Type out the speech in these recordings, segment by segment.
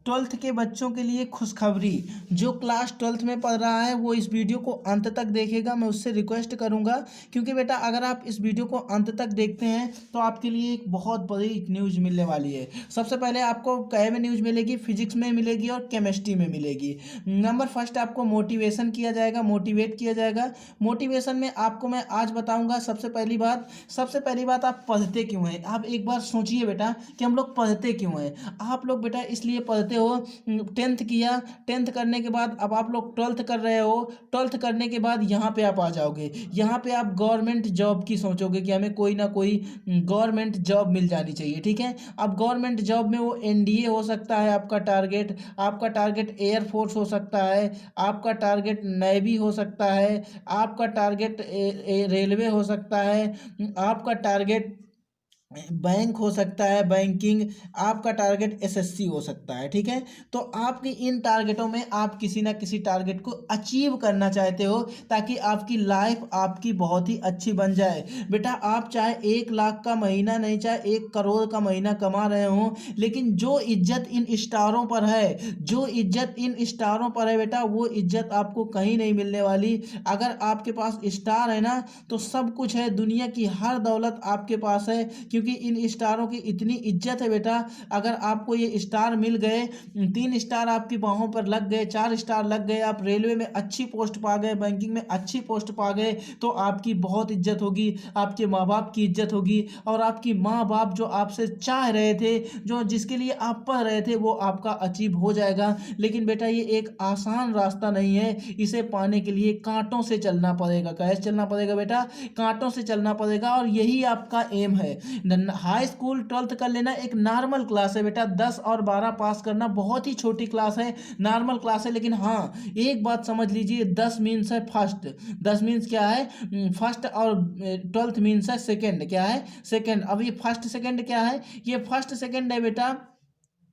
Twelfth के बच्चों के लिए खुशखबरी। जो क्लास ट्वेल्थ में पढ़ रहा है वो इस वीडियो को अंत तक देखेगा। मैं उससे रिक्वेस्ट करूंगा, क्योंकि बेटा अगर आप इस वीडियो को अंत तक देखते हैं तो आपके लिए एक बहुत बड़ी न्यूज़ मिलने वाली है। सबसे पहले आपको कै में न्यूज़ मिलेगी, फिजिक्स में मिलेगी और केमिस्ट्री में मिलेगी। नंबर फर्स्ट आपको मोटिवेशन किया जाएगा, मोटिवेट किया जाएगा। मोटिवेशन में आपको मैं आज बताऊंगा सबसे पहली बात आप पढ़ते क्यों हैं। आप एक बार सोचिए बेटा कि हम लोग पढ़ते क्यों हैं। आप लोग बेटा इसलिए पढ़ते हो, टेंथ किया, टेंथ करने के बाद अब आप लोग ट्वेल्थ कर रहे हो। ट्वेल्थ करने के बाद यहाँ पे आप आ जाओगे, यहाँ पे आप गवर्नमेंट जॉब की सोचोगे कि हमें कोई ना कोई गवर्नमेंट जॉब मिल जानी चाहिए, ठीक है। अब गवर्नमेंट जॉब में वो एनडीए हो सकता है आपका टारगेट, आपका टारगेट एयरफोर्स हो सकता है, आपका टारगेट नेवी हो सकता है, आपका टारगेट रेलवे हो सकता है, आपका टारगेट बैंक हो सकता है, बैंकिंग, आपका टारगेट एसएससी हो सकता है, ठीक है। तो आपकी इन टारगेटों में आप किसी ना किसी टारगेट को अचीव करना चाहते हो, ताकि आपकी लाइफ आपकी बहुत ही अच्छी बन जाए। बेटा आप चाहे 1 लाख का महीना नहीं, चाहे 1 करोड़ का महीना कमा रहे हो, लेकिन जो इज्जत इन स्टारों पर है, जो इज्जत इन स्टारों पर है बेटा, वो इज्जत आपको कहीं नहीं मिलने वाली। अगर आपके पास स्टार है ना, तो सब कुछ है, दुनिया की हर दौलत आपके पास है, क्योंकि इन स्टारों की इतनी इज्जत है बेटा। अगर आपको ये स्टार मिल गए, 3 स्टार आपकी बाहों पर लग गए, 4 स्टार लग गए, आप रेलवे में अच्छी पोस्ट पा गए, बैंकिंग में अच्छी पोस्ट पा गए, तो आपकी बहुत इज्जत होगी, आपके माँ बाप की इज्जत होगी, और आपकी माँ बाप जो आपसे चाह रहे थे, जो जिसके लिए आप पढ़ रहे थे, वो आपका अचीव हो जाएगा। लेकिन बेटा ये एक आसान रास्ता नहीं है, इसे पाने के लिए कांटों से चलना पड़ेगा। कैसे चलना पड़ेगा बेटा? कांटों से चलना पड़ेगा, और यही आपका एम है। हाई स्कूल ट्वेल्थ कर लेना एक नॉर्मल क्लास है बेटा, 10 और 12 पास करना बहुत ही छोटी क्लास है, नॉर्मल क्लास है। लेकिन हाँ, एक बात समझ लीजिए, 10 मीन्स है फर्स्ट। 10 मीन्स क्या है? फर्स्ट। और ट्वेल्थ मीन्स है सेकेंड। क्या है? सेकेंड। अब ये फर्स्ट सेकेंड क्या है? ये फर्स्ट सेकेंड है बेटा,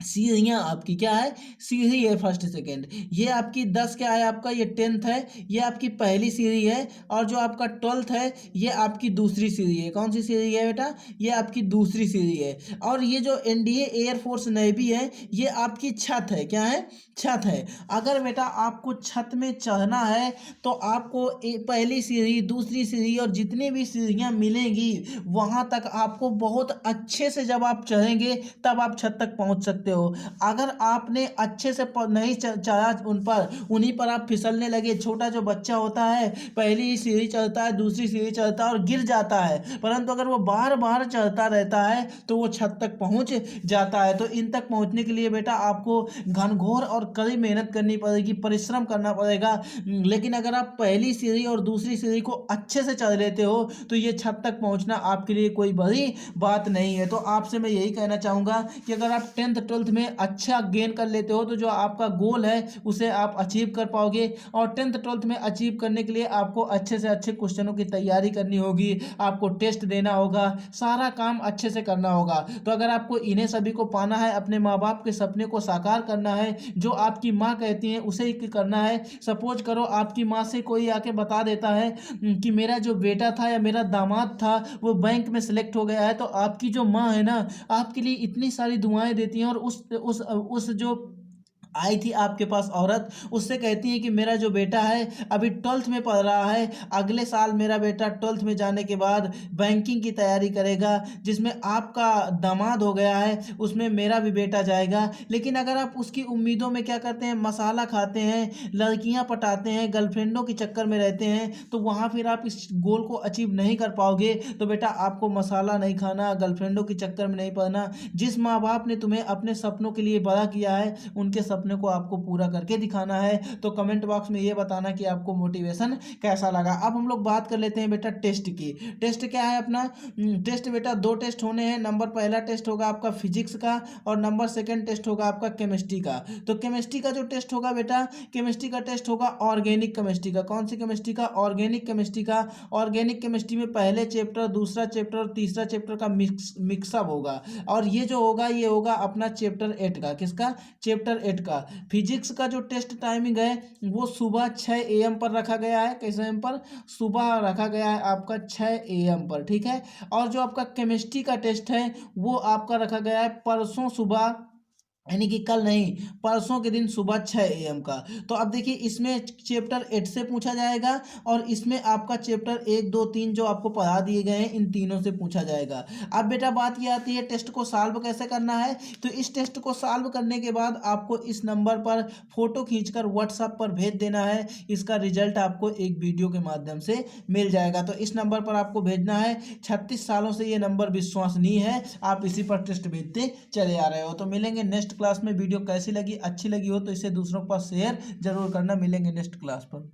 सीढ़ियाँ आपकी क्या है? सीढ़ी है फर्स्ट सेकंड। ये आपकी 10 क्या है आपका? ये टेंथ है, ये आपकी पहली सीढ़ी है। और जो आपका ट्वेल्थ है, ये आपकी दूसरी सीढ़ी है। कौन सी सीढ़ी है बेटा? ये आपकी दूसरी सीढ़ी है। और ये जो एनडीए एयरफोर्स नेवी है, ये आपकी छत है। क्या है? छत है। अगर बेटा आपको छत में चढ़ना है, तो आपको पहली सीढ़ी, दूसरी सीढ़ी और जितनी भी सीढ़ियाँ मिलेंगी, वहाँ तक आपको बहुत अच्छे से जब आप चढ़ेंगे, तब आप छत तक पहुँच सकते हो। अगर आपने अच्छे से नहीं चढ़ा उन पर, उन्हीं पर आप फिसलने लगे, छोटा जो बच्चा होता है पहली सीढ़ी चढ़ता है, दूसरी सीढ़ी चढ़ता है और गिर जाता है, परंतु अगर वो बार बार चढ़ता रहता है तो वो छत तक पहुंच जाता है। तो इन तक पहुंचने के लिए बेटा आपको घनघोर और कड़ी मेहनत करनी पड़ेगी, परिश्रम करना पड़ेगा। लेकिन अगर आप पहली सीढ़ी और दूसरी सीढ़ी को अच्छे से चढ़ लेते हो, तो ये छत तक पहुंचना आपके लिए कोई बड़ी बात नहीं है। तो आपसे मैं यही कहना चाहूँगा कि अगर आप टेंथ ट्वेल्थ में अच्छा गेन कर लेते हो, तो जो आपका गोल है उसे आप अचीव कर पाओगे। और टेंथ ट्वेल्थ में अचीव करने के लिए आपको अच्छे से अच्छे क्वेश्चनों की तैयारी करनी होगी, आपको टेस्ट देना होगा, सारा काम अच्छे से करना होगा। तो अगर आपको इन्हें सभी को पाना है, अपने माँ बाप के सपने को साकार करना है, जो आपकी माँ कहती है उसे ही करना है। सपोज करो आपकी माँ से कोई आके बता देता है कि मेरा जो बेटा था या मेरा दामाद था वो बैंक में सेलेक्ट हो गया है, तो आपकी जो माँ है ना, आपके लिए इतनी सारी दुआएं देती हैं, और उस जो आई थी आपके पास औरत, उससे कहती है कि मेरा जो बेटा है अभी ट्वेल्थ में पढ़ रहा है, अगले साल मेरा बेटा ट्वेल्थ में जाने के बाद बैंकिंग की तैयारी करेगा, जिसमें आपका दामाद हो गया है उसमें मेरा भी बेटा जाएगा। लेकिन अगर आप उसकी उम्मीदों में क्या करते हैं, मसाला खाते हैं, लड़कियां पटाते हैं, गर्लफ्रेंडों के चक्कर में रहते हैं, तो वहाँ फिर आप इस गोल को अचीव नहीं कर पाओगे। तो बेटा आपको मसाला नहीं खाना, गर्लफ्रेंडों के चक्कर में नहीं पड़ना। जिस माँ बाप ने तुम्हें अपने सपनों के लिए बड़ा किया है, उनके सपने को आपको पूरा करके दिखाना है। तो कमेंट बॉक्स में ये बताना कि आपको मोटिवेशन कैसा लगा। अब हम लोग बात कर लेते हैं बेटा टेस्ट की। टेस्ट क्या है अपना? टेस्ट बेटा 2 टेस्ट होने हैं। नंबर पहला टेस्ट होगा आपका फिजिक्स का, और नंबर सेकंड टेस्ट होगा आपका केमिस्ट्री का। तो केमिस्ट्री का जो टेस्ट होगा बेटा, केमिस्ट्री का टेस्ट होगा ऑर्गेनिक केमिस्ट्री का। कौन सी केमिस्ट्री का? ऑर्गेनिक केमिस्ट्री का। ऑर्गेनिक केमिस्ट्री में पहले चैप्टर, दूसरा चैप्टर और तीसरा चैप्टर का मिक्सअप होगा। और ये जो होगा, ये होगा अपना चैप्टर 8 का। किसका? चैप्टर 8 का। फिजिक्स का जो टेस्ट टाइमिंग है, वो सुबह 6 AM पर रखा गया है। किस टाइम पर? सुबह रखा गया है आपका 6 AM पर, ठीक है। और जो आपका केमिस्ट्री का टेस्ट है, वो आपका रखा गया है परसों सुबह यानी कि कल नहीं, परसों के दिन सुबह 6 AM का। तो अब देखिए इसमें चैप्टर 8 से पूछा जाएगा और इसमें आपका चैप्टर 1 2 3 जो आपको पढ़ा दिए गए हैं इन तीनों से पूछा जाएगा। अब बेटा बात ये आती है टेस्ट को सॉल्व कैसे करना है। तो इस टेस्ट को सॉल्व करने के बाद आपको इस नंबर पर फोटो खींचकर व्हाट्सएप पर भेज देना है। इसका रिजल्ट आपको एक वीडियो के माध्यम से मिल जाएगा। तो इस नंबर पर आपको भेजना है। 36 सालों से ये नंबर विश्वसनीय है, आप इसी पर टेस्ट भेजते चले आ रहे हो। तो मिलेंगे नेक्स्ट क्लास में। वीडियो कैसी लगी, अच्छी लगी हो तो इसे दूसरों के पास शेयर जरूर करना। मिलेंगे नेक्स्ट क्लास पर।